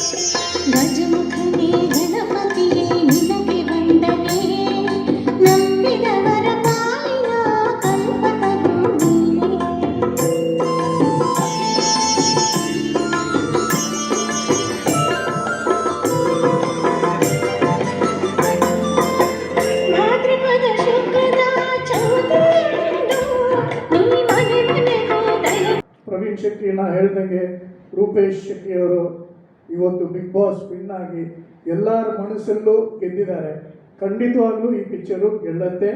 ಗಜಮುಖನೇ ಗಣಪತಿಯೇ ನಿನಗೆ ವಂದನೆ, ನಂಬಿದವರ ಪಾಲಿನ ಕಲ್ಪತರು ನೀನೇ. ಭಾದ್ರಪದ ಶುಕ್ರದ ಚೌತಿಯಂದು ನೀ ಮನೆ ಮನೆ ಹೋದಯ. ಪ್ರವೀಣ್ ಶೆಟ್ಟಿ ನಾ ಹೇಳ್ದಂಗೆ ರೂಪೇಶ್ ಶೆಟ್ಟಿಯವರು ಇವತ್ತು ಬಿಗ್ ಬಾಸ್ ವಿನ್ ಆಗಿ ಎಲ್ಲರ ಮನಸ್ಸಲ್ಲೂ ಗೆದ್ದಿದ್ದಾರೆ. ಖಂಡಿತವಾಗ್ಲೂ ಈ ಪಿಕ್ಚರು ಗೆಲ್ಲತ್ತೆ.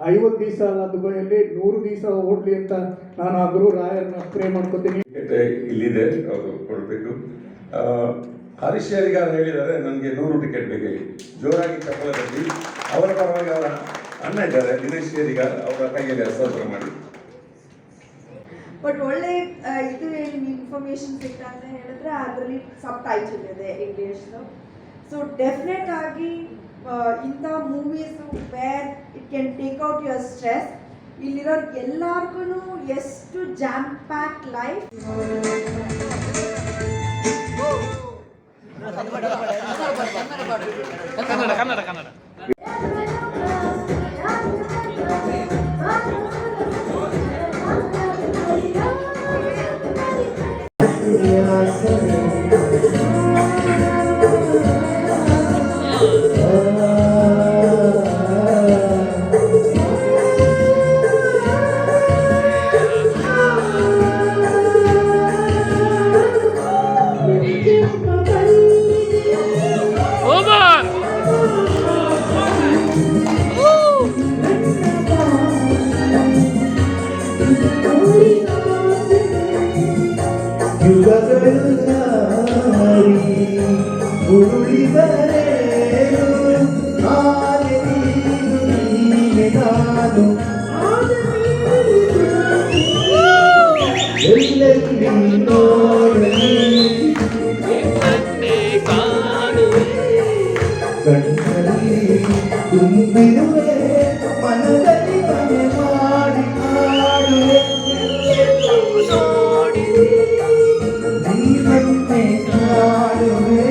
50 ದಿವಸ ಅಲ್ಲ, ದುಬೈಯಲ್ಲಿ 100 ದಿವಸ ಓಡ್ಲಿ ಅಂತ ನಾನು ಆ ಗುರು ರಾಯರನ್ನ ಪ್ರೇ ಮಾಡ್ಕೊತೀನಿ. ಇಲ್ಲಿದೆ, ಅವರು ಕೊಡಬೇಕು. ಹರೀಶ್ ಯಾರಿಗಾರು ಹೇಳಿದ್ದಾರೆ ನನಗೆ 100 ಟಿಕೆಟ್ ಬೇಕಾಗಿ, ಜೋರಾಗಿ ಚಪ್ಪಲ ತಟ್ಟಿ ಅವರ ಪರವಾಗಿ ಅವರ ಅಣ್ಣ ಇದ್ದಾರೆ ದಿನೇಶ್ ಯಾರಿಗಾರ್, ಅವರ ಕೈಯಲ್ಲಿ ಹಸ್ತಾಂತರ ಮಾಡಿ. ಬಟ್ ಒಳ್ಳೆ ಇದು ಹೇಳಿ ಇನ್ಫಾರ್ಮೇಶನ್ ಸಿಗ್ತ ಅಂತ ಹೇಳಿದ್ರೆ ಅದರಲ್ಲಿ ಸಬ್ ಟೈಟಲ್ ಇದೆ ಇಂಗ್ಲೀಷ್ದು. ಸೊ ಡೆಫಿನೆಟ್ ಆಗಿ ಇಂಥ movies where it can take out your stress, ಇಲ್ಲಿರೋ ಎಲ್ಲರಿಗೂ ಎಷ್ಟು ಜಾಮ್ ಪ್ಯಾಕ್ ಲೈಫ್. ಮನದಲ್ಲಿ ಮನೆ ಮಾಡಿ ಆಡುವೆ ನೀನನ್ನೇ ಕಾಡುವೆ.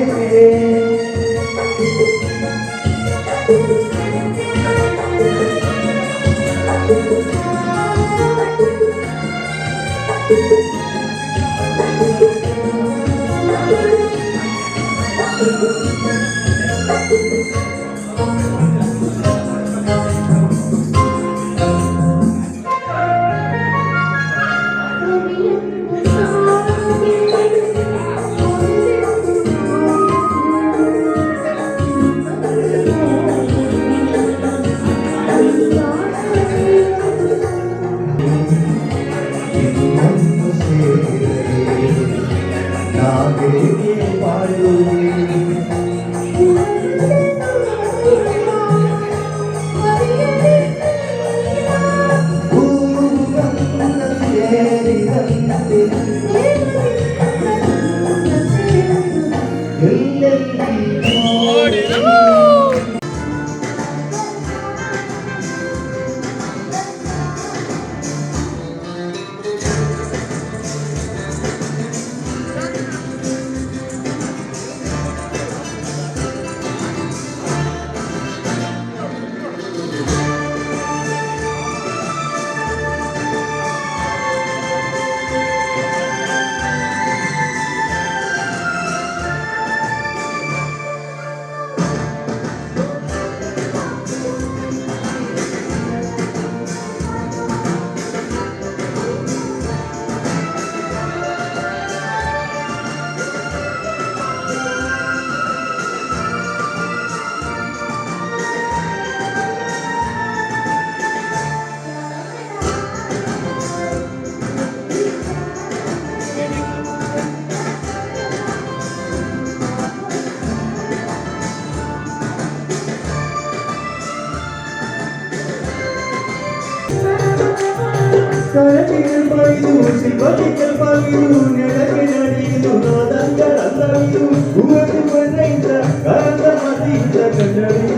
ಕರಟಿಗೆ ಬೈದು ಸಿಬ್ಬಂದಿಗೆ ಬಾಗಿಲು ನೆಲಕ್ಕೆ ನಡಿದು ನಾದಂಗಳಲ್ಲವಿದು ಹೂವಕ್ಕೆ ಬಂದೈತ ಕರಂದ ಮತಿಯಿಂದ ಕನ್ನಡಿ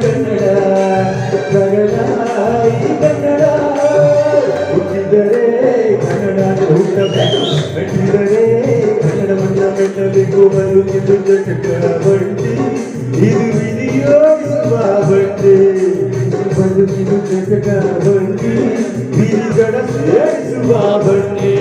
ಕನ್ನಡ ಕನ್ನಡ ಕನ್ನಡ ಹುಟ್ಟಿದರೆ ಕನ್ನಡ ಹುಟ್ಟಬೇಕು ಮೆಟ್ಟಿದರೆ ಕನ್ನಡವನ್ನ ಮೆಟ್ಟಬೇಕು ಬರುತ್ತಿದು ಚಕ್ರವರ್ತಿ ಇದು ವಿಧಿಯೋಡಿಸುವ ಬಂಡೆ ಬರುತ್ತಿದು ಚಕ್ರವರ್ತಿ ವಿಧಿಗಳ ಸೇರಿಸುವ ಬಂಡೆ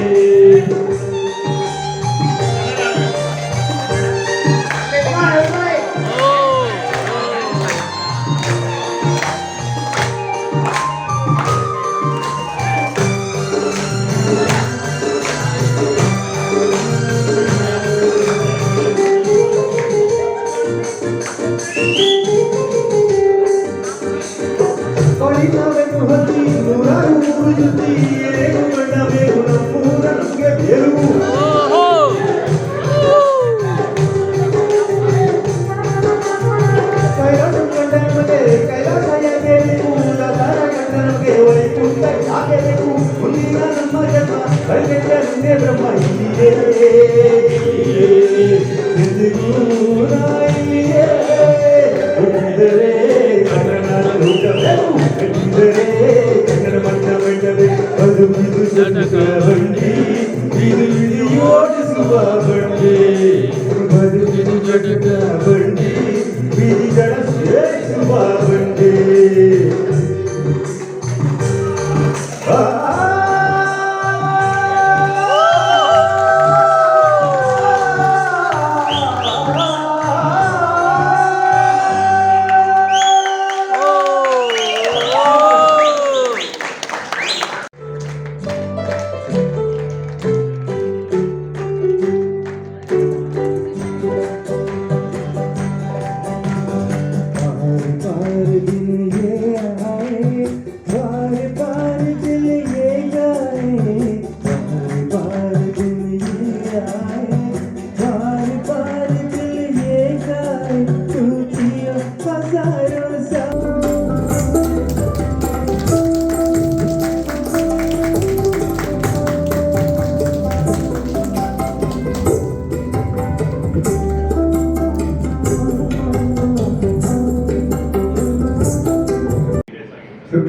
ಕೊಳಿತಾವೆನು ಹತ್ತಿ ನೂರಾರು ಮೂರು ಜೊತೆ ಏನು ಮಾಡಬೇಕು ನಮ್ಮೂರ ನಮಗೆ ಬೇರು ಕೈಲಾಸ ಕಂಡ ನಮಗೆ ಕೈಲಾಸ ಯಾಗಬೇಕು ದಾರ ಕಂಡ ನಮಗೆ ವೈಕುಂಠ ಯಾಗಬೇಕು ಮುಂದಿನ ನಮ್ಮ ಜನ್ಮ ಕೈಗೆಟ್ಟ ನಿನ್ನೆ ಬ್ರಹ್ಮ ಇಲ್ಲಿಯೇ ಎಂದಿಗೂ ಇಲ್ಲಿಯೇ ಹುಟ್ಟಿದರೆ ಕನ್ನಡ ಲೋಕಬೇಕು ಕಟ್ಟಿದರೆ ಕನ್ನಡ ಮಣ್ಣ ಬೆಟ್ಟವೇ ಅದು ಇದು ಜನಕ ಬಂಡಿ ಇದು ಓಡಿಸುವ ಬಂಡಿ ಬದುಕಿದು ಜನಕ ಬಂಡಿ ಬೀದಿಗಳ ಸೇರಿಸುವ ಬಂಡಿ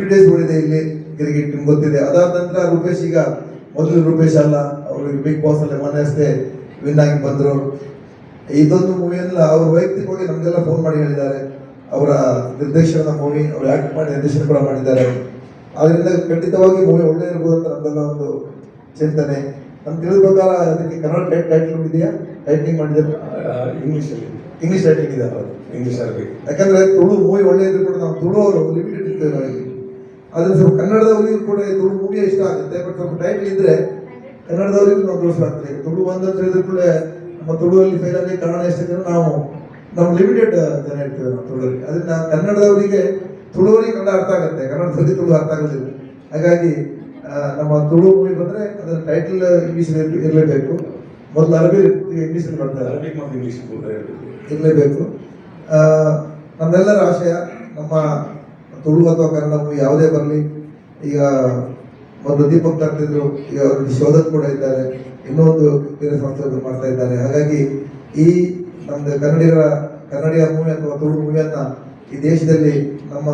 ಡೇಸ್ ಓಡಿದೆ ಇಲ್ಲಿ ಕ್ರಿಕೆಟ್ ನಿಮ್ಗೆ ಗೊತ್ತಿದೆ. ಅದಾದ ನಂತರ ರೂಪೇಶ್ ಈಗ ಮೊದಲು ರೂಪೇಶ್ ಅಲ್ಲ, ಅವ್ರಿಗೆ ಬಿಗ್ ಬಾಸ್ ಅಲ್ಲಿ ಮೊನ್ನೆ ಅಷ್ಟೇ ವಿನ್ ಆಗಿ ಬಂದರು. ಇದೊಂದು ಮೂವಿಯನ್ನ ಅವ್ರ ವೈಯಕ್ತಿಕವಾಗಿ ನಮಗೆಲ್ಲ ಫೋನ್ ಮಾಡಿ ಹೇಳಿದ್ದಾರೆ. ಅವರ ನಿರ್ದೇಶನದ ಮೂವಿ ಅವ್ರು ಆಕ್ಟ್ ಮಾಡಿ ನಿರ್ದೇಶನ ಕೂಡ ಮಾಡಿದ್ದಾರೆ. ಅದರಿಂದ ಖಂಡಿತವಾಗಿ ಮೂವಿ ಒಳ್ಳೆ ಇರ್ಬೋದು ಅಂತ ನಮ್ದೆಲ್ಲ ಒಂದು ಚಿಂತನೆ. ನಮ್ಗೆ ತಿಳಿದ ಪ್ರಕಾರ ಅದಕ್ಕೆ ಕನ್ನಡ ಟೈಟ್ಲ್ ಇದೆಯಾ, ಟೈಟ್ಲಿಂಗ್ ಮಾಡಿದ್ದಾರೆ ಇಂಗ್ಲಿಷ್ ಟೈಟ್ಲಿಂಗ್ ಇದೆ ಇಂಗ್ಲಿಷ್ ಅರಬಿ. ಯಾಕಂದ್ರೆ ತುಳು ಮೂವಿ ಒಳ್ಳೆ ಇದ್ರು ಕೂಡ ನಾವು ತುಳು ಅವರು ಲಿಮಿಟೆಡ್ ಇರ್ತೇವೆ ನಾವಿಲ್ಲಿ. ಆದ್ರೆ ಸ್ವಲ್ಪ ಕನ್ನಡದವರಿಗೂ ಕೂಡ ತುಳು ಮೂವಿ ಇಷ್ಟ ಆಗುತ್ತೆ. ಬಟ್ ಸ್ವಲ್ಪ ಟೈಟ್ಲ್ ಇದ್ರೆ ಕನ್ನಡದವರಿಗೂ ನಾವು ತೋರಿಸ್ಲಾಗ್ತದೆ. ತುಳು ಒಂದಂತ ಹೇಳಿದ್ರೆ ಕೂಡ ನಮ್ಮ ತುಳುವಲ್ಲಿ ಫೇಲ್ ಆಗಿ ಕನ್ನಡ ಎಷ್ಟಿದ್ರೆ ನಾವು ನಮ್ಮ ಲಿಮಿಟೆಡ್ ಜನ ಇರ್ತೇವೆ ನಾವು ತುಳುವರಿಗೆ. ಅದನ್ನ ಕನ್ನಡದವರಿಗೆ ತುಳುವರಿಗೆ ಕನ್ನಡ ಅರ್ಥ ಆಗುತ್ತೆ, ಕನ್ನಡದಲ್ಲಿ ತುಳು ಅರ್ಥ ಆಗೋದಿಲ್ಲ. ಹಾಗಾಗಿ ನಮ್ಮ ತುಳು ಮೂವಿ ಬಂದ್ರೆ ಅದರ ಟೈಟಲ್ ಇಂಗ್ಲೀಷ್ ಇರಲೇಬೇಕು. ಮೊದಲು ಅರಬಿ ಇಂಗ್ಲೀಷ್ ಬರ್ತಾರೆ, ಅರಬಿಕ್ ಮತ್ತು ಇಂಗ್ಲೀಷ್ ಇರಲೇಬೇಕು. ನಮ್ಮೆಲ್ಲರ ಆಶಯ ನಮ್ಮ ತುಳು ಅಥವಾ ಕನ್ನಡ ಮೂವಿ ಯಾವುದೇ ಬರಲಿ. ಈಗ ಮೊದಲು ದೀಪಕ್ ತರ್ತಿದ್ರು, ಈಗ ಅವರು ಶೋಧಕ್ ಕೂಡ ಇದ್ದಾರೆ, ಇನ್ನೊಂದು ಬೇರೆ ಸಂಸ್ಥೆಗಳು ಮಾಡ್ತಾ ಇದ್ದಾರೆ. ಹಾಗಾಗಿ ಈ ನಮ್ದು ಕನ್ನಡಿಗ ಮೂವಿ ಅಥವಾ ತುಳು ಮೂವಿಯನ್ನ ಈ ದೇಶದಲ್ಲಿ ನಮ್ಮ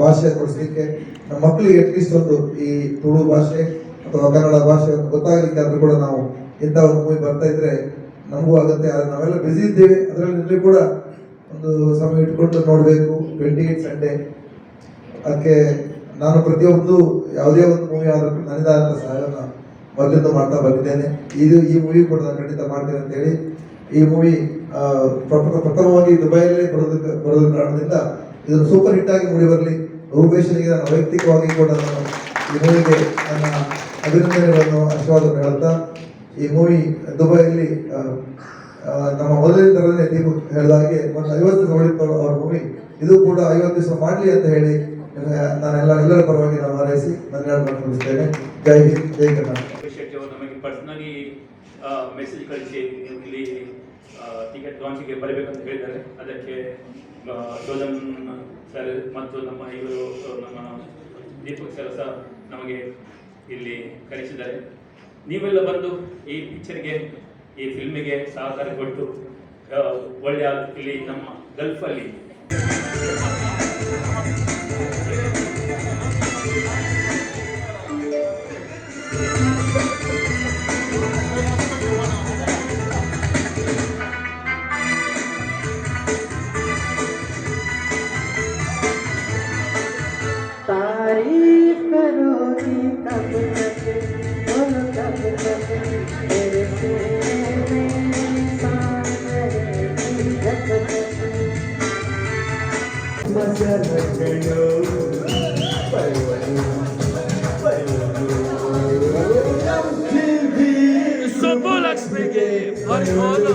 ಭಾಷೆ ಕೊಡಿಸ್ಲಿಕ್ಕೆ, ನಮ್ಮ ಮಕ್ಕಳಿಗೆ ಅಟ್ಲೀಸ್ಟ್ ಒಂದು ಈ ತುಳು ಭಾಷೆ ಅಥವಾ ಕನ್ನಡ ಭಾಷೆಯನ್ನು ಗೊತ್ತಾಗಲಿಕ್ಕೆ ಆದ್ರೂ ಕೂಡ ನಾವು ಇಂಥ ಒಂದು ಮೂವಿ ಬರ್ತಾ ಇದ್ರೆ ನಮಗೂ ಆಗುತ್ತೆ. ಆದರೆ ನಾವೆಲ್ಲ ಬ್ಯುಸಿ ಇದ್ದೇವೆ. ಅದರಲ್ಲಿ ಕೂಡ ಒಂದು ಸಮಯ ಇಟ್ಕೊಂಡು ನೋಡಬೇಕು. 28 ಸಂಡೇ ಅದಕ್ಕೆ ನಾನು ಪ್ರತಿಯೊಂದು ಯಾವುದೇ ಒಂದು ಮೂವಿ ಆದರೂ ನನ್ನದಾದಂಥ ಸಹಾಯವನ್ನು ಮೊದಲಿಂದ ಮಾಡ್ತಾ ಬಂದಿದ್ದೇನೆ. ಈ ಮೂವಿ ಕೂಡ ನಾನು ಖಂಡಿತ ಮಾಡ್ತೇನೆ ಅಂತೇಳಿ ಈ ಮೂವಿ ಪ್ರಥಮವಾಗಿ ದುಬೈಯಲ್ಲೇ ಬರೋದ್ರ ಕಾರಣದಿಂದ ಇದನ್ನು ಸೂಪರ್ ಹಿಟ್ ಆಗಿ ಮೂಡಿ ಬರಲಿ. ರೂಪೇಶನಿಗೆ ನಾನು ವೈಯಕ್ತಿಕವಾಗಿ ಕೂಡ ನಾನು ಈ ಮೂವಿಗೆ ನನ್ನ ಅಭಿನಂದನೆಗಳನ್ನು ಆಶೀರ್ವಾದವನ್ನು ಹೇಳ್ತಾ, ಈ ಮೂವಿ ದುಬೈಯಲ್ಲಿ ನಮ್ಮ ಮೊದಲಿನ ತರನೇ ದೀಪಕ್ ಹೇಳಿದ ಹಾಗೆ ಒಂದು 50 ನೋಡಿತ್ತು ಅವ್ರ ಮೂವಿ, ಇದು ಕೂಡ 50 ದಿವಸ ಮಾಡಲಿ ಅಂತ ಹೇಳಿ ಎಲ್ಲರ ಪರವಾಗಿ ನಾನು ಹಾರೈಸಿ ಧನ್ಯವಾದ ಮುಗಿಸ್ತೇನೆ. ಜೈ ಹಿಂದ್, ಜೈ ಕರ್ನಾಟಕ. ಶೆಟ್ಟಿ ಅವರು ನಮಗೆ ಪರ್ಸನಲಿ ಮೆಸೇಜ್ ಕಳಿಸಿ ಇಲ್ಲಿ ಟಿಕೆಟ್ ಲಾಂಚಿಗೆ ಬರಬೇಕಂತ ಹೇಳಿದ್ದಾರೆ. ಅದಕ್ಕೆ ಶೋಧನ್ ಸರ್ ಮತ್ತು ನಮ್ಮ ಇವರು ನಮ್ಮ ದೀಪಕ್ ಸರ್ ಸಹ ನಮಗೆ ಇಲ್ಲಿ ಕರೆಸಿದ್ದಾರೆ. ನೀವೆಲ್ಲ ಬಂದು ಈ ಪಿಕ್ಚರ್ಗೆ, ಈ ಫಿಲ್ಮಿಗೆ ಸಹಕಾರ ಕೊಟ್ಟು ಒಳ್ಳೆಯ ಇಲ್ಲಿ ನಮ್ಮ ಗಲ್ಫಲ್ಲಿ रोटी कब तक बोलो कब तक तेरे सीने में सांस रहेगी जब तक मसलकड़ो परवलो ಸುಬ್ಬುಲಕ್ಷ್ಮಿಗೆ ಬರೆಯೋದು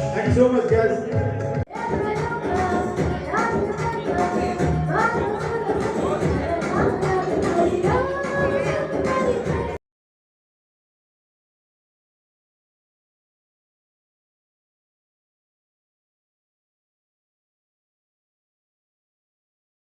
Thank you so much, guys.